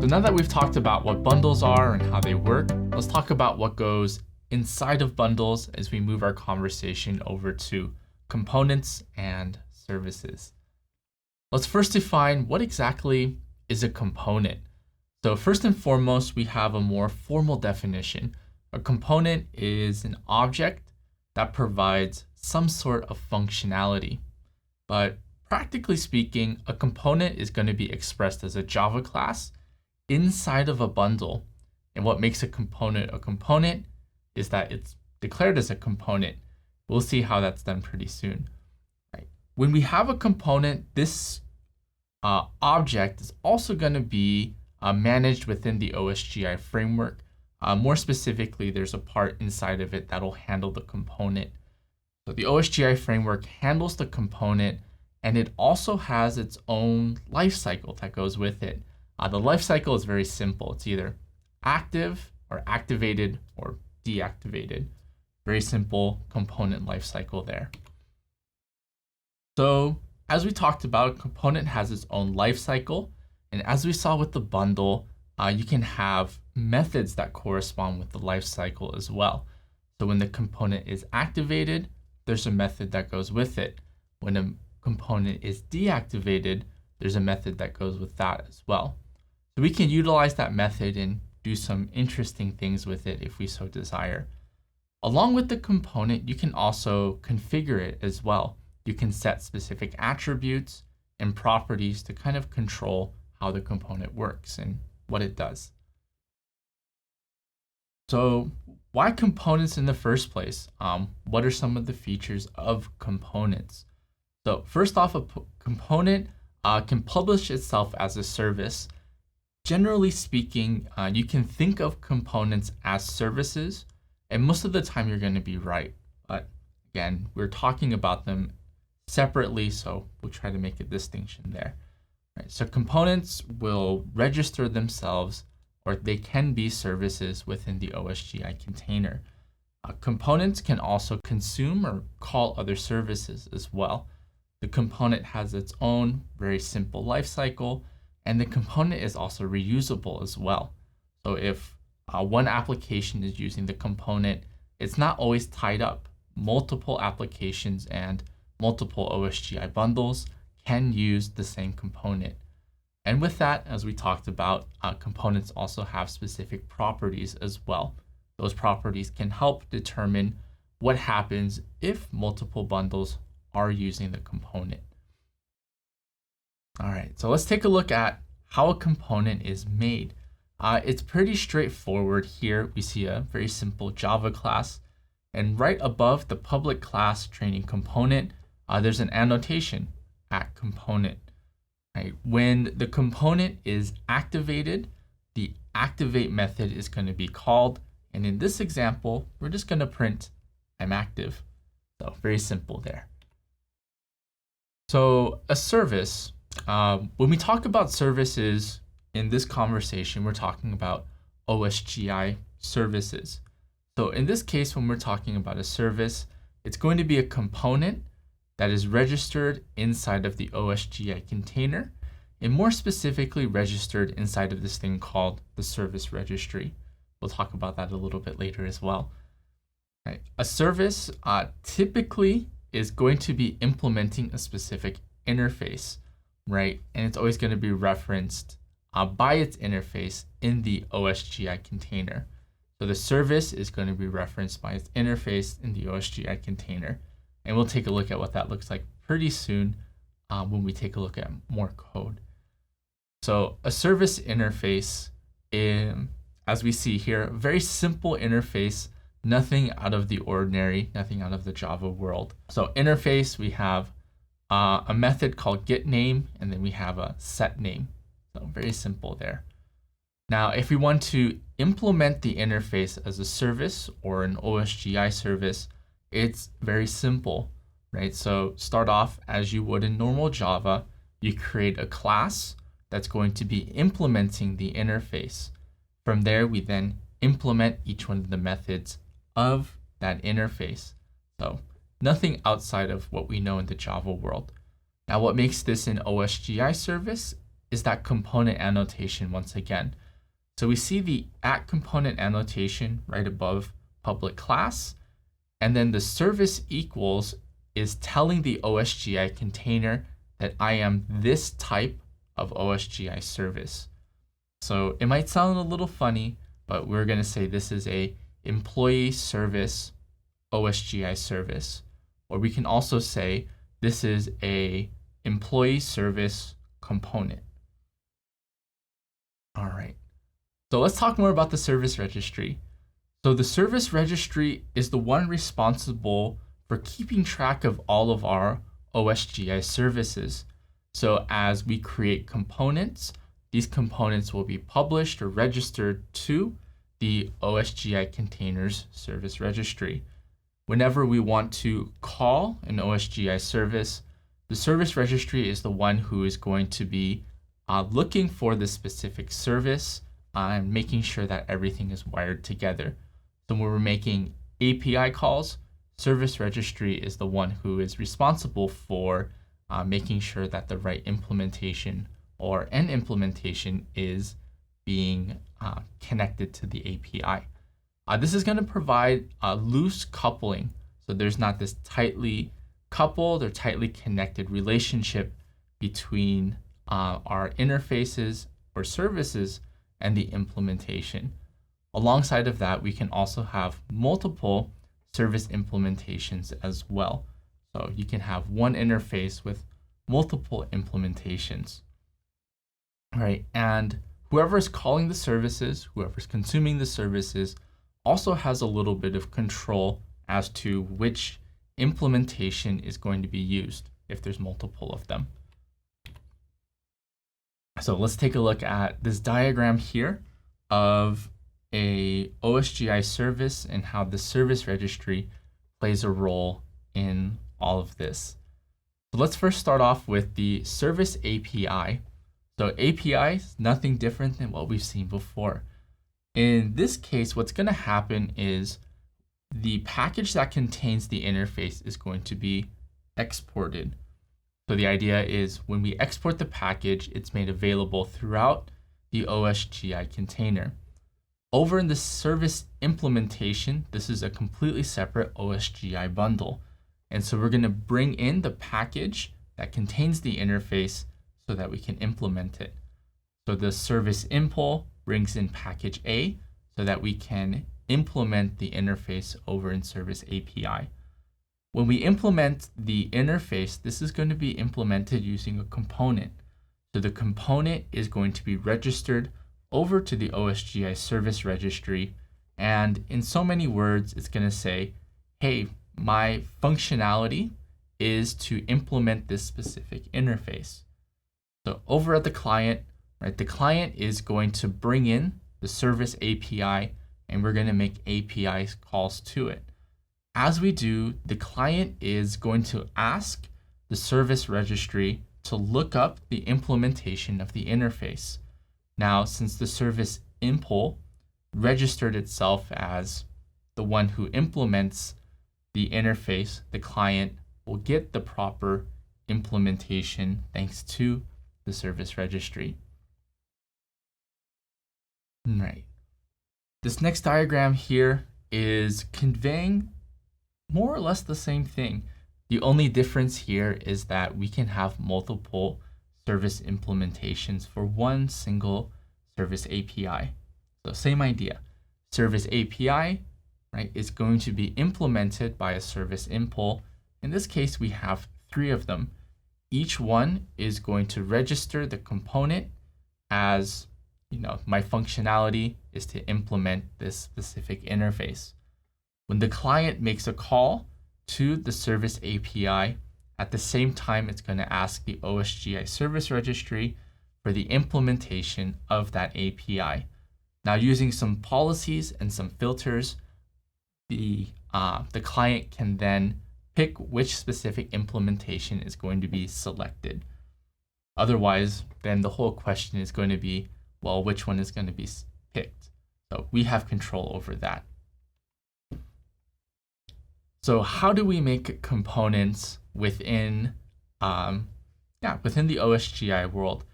So now that we've talked about what bundles are and how they work, let's talk about what goes inside of bundles as we move our conversation over to components and services. Let's first define what exactly is a component. So first and foremost, we have a more formal definition. A component is an object that provides some sort of functionality. But practically speaking, a component is going to be expressed as a Java class inside of a bundle. And what makes a component is that it's declared as a component. We'll see how that's done pretty soon. Right. When we have a component, this object is also going to be managed within the OSGI framework. More specifically, there's a part inside of it that'll handle the component. So the OSGI framework handles the component, and it also has its own life cycle that goes with it. The life cycle is very simple. It's either active or activated or deactivated. Very simple component life cycle there. So as we talked about, a component has its own life cycle. And as we saw with the bundle, you can have methods that correspond with the life cycle as well. So when the component is activated, there's a method that goes with it. When a component is deactivated, there's a method that goes with that as well. So we can utilize that method and do some interesting things with it if we so desire. Along with the component, you can also configure it as well. You can set specific attributes and properties to kind of control how the component works and what it does. So why components in the first place? What are some of the features of components? So first off, a component can publish itself as a service. Generally speaking, you can think of components as services, and most of the time you're going to be right. But again, we're talking about them separately, so we'll try to make a distinction there. Right, so components will register themselves, or they can be services within the OSGI container. Components can also consume or call other services as well. The component has its own very simple life cycle, and the component is also reusable as well. So if one application is using the component, it's not always tied up. Multiple applications and multiple OSGI bundles can use the same component. And with that, as we talked about, components also have specific properties as well. Those properties can help determine what happens if multiple bundles are using the component. All right, so let's take a look at how a component is made. It's pretty straightforward here. We see a very simple Java class, and right above the public class training component, there's an annotation at component. Right? When the component is activated, the activate method is going to be called. And in this example, we're just going to print I'm active. So very simple there. So a service, when we talk about services in this conversation, we're talking about OSGI services. So in this case, when we're talking about a service, it's going to be a component that is registered inside of the OSGI container, and more specifically registered inside of this thing called the service registry. We'll talk about that a little bit later as well. Right. A service typically is going to be implementing a specific interface, right? And it's always going to be referenced by its interface in the OSGI container. So the service is going to be referenced by its interface in the OSGI container. And we'll take a look at what that looks like pretty soon when we take a look at more code. So a service interface, as we see here, a very simple interface, nothing out of the ordinary, nothing out of the Java world. So interface, we have a method called getName, and then we have a setName. So very simple there. Now, if we want to implement the interface as a service or an OSGI service, it's very simple, right? So start off as you would in normal Java. You create a class that's going to be implementing the interface. From there, we then implement each one of the methods of that interface. So nothing outside of what we know in the Java world. Now, what makes this an OSGI service is that component annotation once again. So we see the @component annotation right above public class, and then the service equals is telling the OSGI container that I am this type of OSGI service. So it might sound a little funny, but we're going to say this is a employee service OSGI service. Or we can also say this is a employee service component. All right. So let's talk more about the service registry. So the service registry is the one responsible for keeping track of all of our OSGI services. So as we create components, these components will be published or registered to the OSGI containers service registry. Whenever we want to call an OSGI service, the service registry is the one who is going to be looking for the specific service and making sure that everything is wired together. So when we're making API calls, service registry is the one who is responsible for making sure that the right implementation or an implementation is being connected to the API. This is going to provide a loose coupling, so there's not this tightly coupled or tightly connected relationship between our interfaces or services and the implementation. Alongside of that, we can also have multiple service implementations as well. So you can have one interface with multiple implementations. All right, and whoever is calling the services, whoever's consuming the services, also has a little bit of control as to which implementation is going to be used if there's multiple of them. So let's take a look at this diagram here of a OSGI service and how the service registry plays a role in all of this. So let's first start off with the service API. So API is nothing different than what we've seen before. In this case, what's going to happen is the package that contains the interface is going to be exported. So the idea is when we export the package, it's made available throughout the OSGI container. Over in the service implementation, this is a completely separate OSGI bundle. And so we're going to bring in the package that contains the interface so that we can implement it. So the service impl brings in package A so that we can implement the interface over in service API. When we implement the interface, this is going to be implemented using a component. So the component is going to be registered over to the OSGI service registry. And in so many words, it's going to say, hey, my functionality is to implement this specific interface. So over at the client, right, the client is going to bring in the service API, and we're going to make API calls to it. As we do, the client is going to ask the service registry to look up the implementation of the interface. Now, since the service impl registered itself as the one who implements the interface, the client will get the proper implementation thanks to the service registry. All right. This next diagram here is conveying more or less the same thing. The only difference here is that we can have multiple service implementations for one single service API. So same idea. Service API, right, is going to be implemented by a service impl. In this case, we have 3 of them. Each one is going to register the component as, my functionality is to implement this specific interface. When the client makes a call to the service API, at the same time, it's going to ask the OSGI service registry for the implementation of that API. Now, using some policies and some filters, the client can then pick which specific implementation is going to be selected. Otherwise, then the whole question is going to be, well, which one is going to be picked? So we have control over that. So how do we make components within the OSGI world?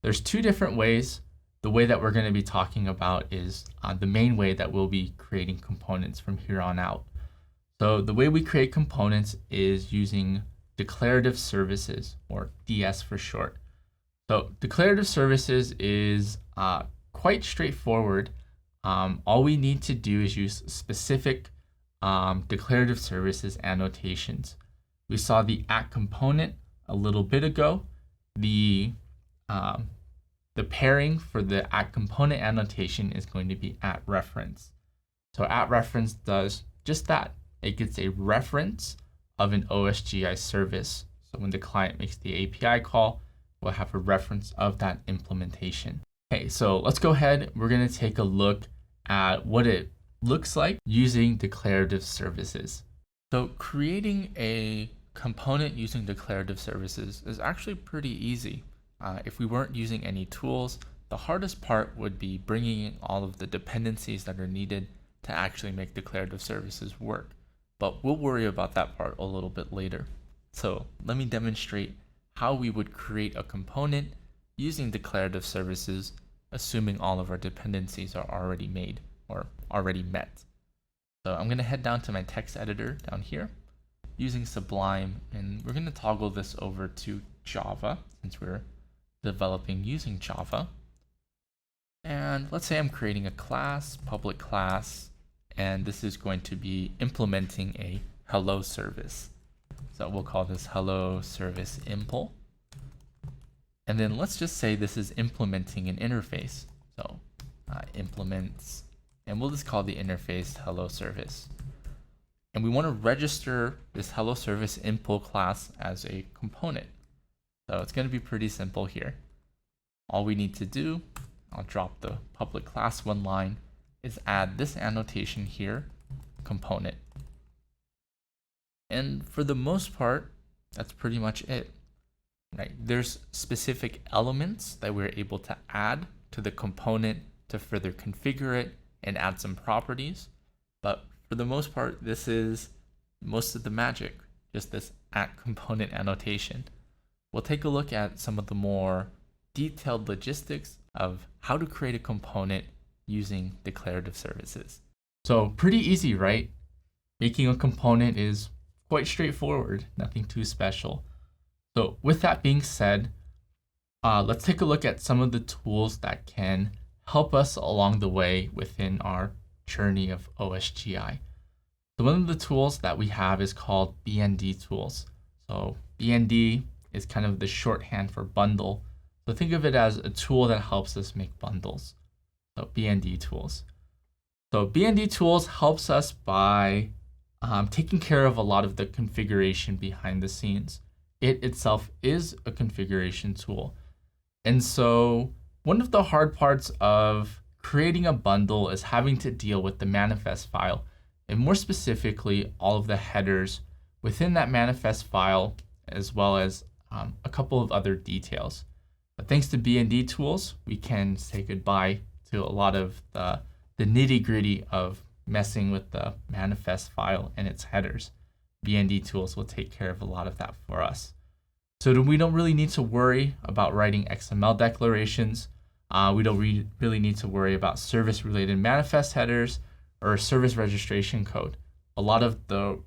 There's two different ways. The way that we're going to be talking about is the main way that we'll be creating components from here on out. So the way we create components is using Declarative Services, or DS for short. So Declarative Services is quite straightforward. All we need to do is use specific Declarative Services annotations. We saw the at component a little bit ago. The pairing for the at component annotation is going to be at reference. So at reference does just that. It gets a reference of an OSGI service. So when the client makes the API call, we'll have a reference of that implementation. Okay, so let's go ahead. We're going to take a look at what it looks like using Declarative Services. So creating a component using Declarative Services is actually pretty easy. If we weren't using any tools, the hardest part would be bringing in all of the dependencies that are needed to actually make Declarative Services work. But we'll worry about that part a little bit later. So let me demonstrate how we would create a component using Declarative Services, assuming all of our dependencies are already made or already met. So I'm going to head down to my text editor down here using Sublime, and we're going to toggle this over to Java since we're developing using Java. And let's say I'm creating a class, public class, and this is going to be implementing a hello service. So we'll call this hello service impl. And then let's just say this is implementing an interface. So implements, and we'll just call the interface hello service. And we want to register this hello service impl class as a component. So it's going to be pretty simple here. All we need to do, I'll drop the public class one line, is add this annotation here, component. And for the most part, that's pretty much it. Right? There's specific elements that we're able to add to the component to further configure it and add some properties. But for the most part, this is most of the magic, just this at component annotation. We'll take a look at some of the more detailed logistics of how to create a component using Declarative Services. So pretty easy, right? Making a component is quite straightforward, nothing too special. So with that being said, let's take a look at some of the tools that can help us along the way within our journey of OSGI. So one of the tools that we have is called BND Tools. So BND is kind of the shorthand for bundle. So think of it as a tool that helps us make bundles. So BND Tools. So BND Tools helps us by taking care of a lot of the configuration behind the scenes. It itself is a configuration tool. And so one of the hard parts of creating a bundle is having to deal with the manifest file, and more specifically, all of the headers within that manifest file, as well as a couple of other details. But thanks to BND Tools, we can say goodbye to a lot of the nitty-gritty of messing with the manifest file and its headers. BND Tools will take care of a lot of that for us. So we don't really need to worry about writing XML declarations. We don't really need to worry about service-related manifest headers or service registration code. A lot of the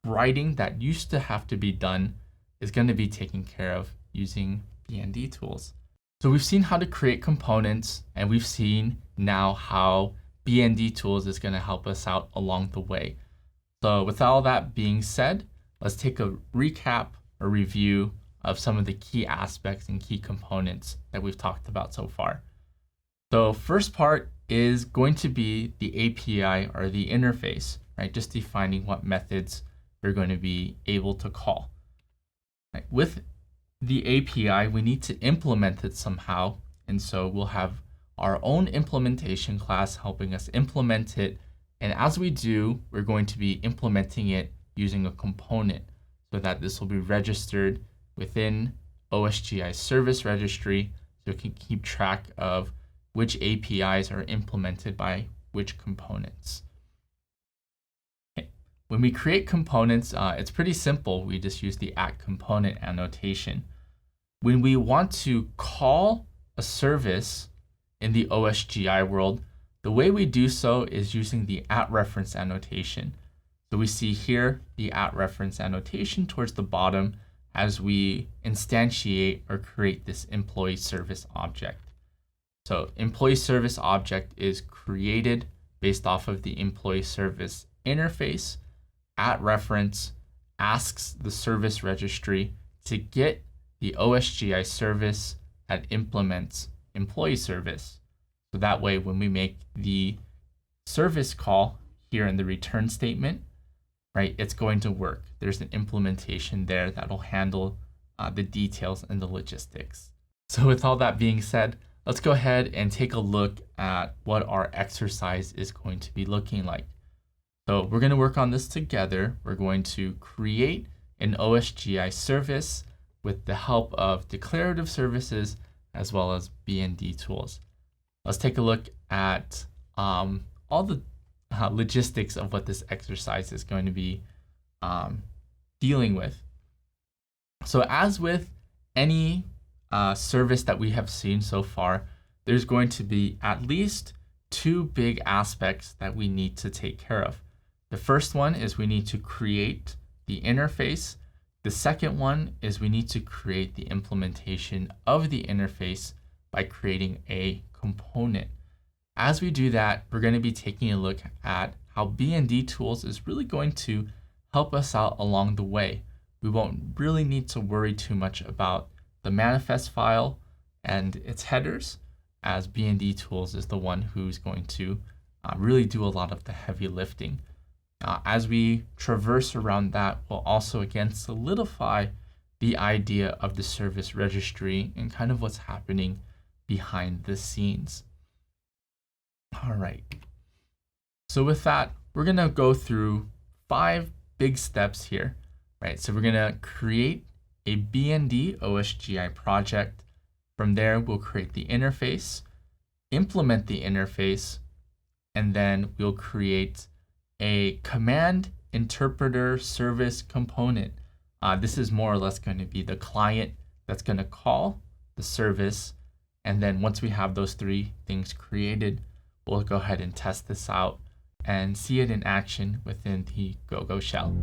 writing that used to have to be done is going to be taken care of using BND Tools. So we've seen how to create components, and we've seen now how BND Tools is going to help us out along the way. So with all that being said, let's take a recap or review of some of the key aspects and key components that we've talked about so far. So first part is going to be the API or the interface, right? Just defining what methods we're going to be able to call. Right? With the API, we need to implement it somehow. And so we'll have our own implementation class helping us implement it. And as we do, we're going to be implementing it using a component so that this will be registered within OSGI service registry, so it can keep track of which APIs are implemented by which components. Okay. When we create components, it's pretty simple. We just use the at component annotation. When we want to call a service in the OSGI world, the way we do so is using the @reference annotation. So we see here the @reference annotation towards the bottom as we instantiate or create this employee service object. So employee service object is created based off of the employee service interface. @reference asks the service registry to get the OSGI service that implements employee service. So that way, when we make the service call here in the return statement, right, it's going to work. There's an implementation there that'll handle the details and the logistics. So with all that being said, let's go ahead and take a look at what our exercise is going to be looking like. So we're going to work on this together. We're going to create an OSGI service with the help of Declarative Services as well as BND Tools. Let's take a look at all the logistics of what this exercise is going to be dealing with. So as with any service that we have seen so far, there's going to be at least two big aspects that we need to take care of. The first one is we need to create the interface. The second one is we need to create the implementation of the interface by creating a component. As we do that, we're going to be taking a look at how BND Tools is really going to help us out along the way. We won't really need to worry too much about the manifest file and its headers, as BND Tools is the one who's going to really do a lot of the heavy lifting. As we traverse around that, we'll also again solidify the idea of the service registry and kind of what's happening behind the scenes. All right. So with that, we're going to go through 5 big steps here, right? So we're going to create a BND OSGI project. From there, we'll create the interface, implement the interface, and then we'll create a command interpreter service component. This is more or less going to be the client that's going to call the service. And then once we have those 3 things created, we'll go ahead and test this out and see it in action within the GoGo shell.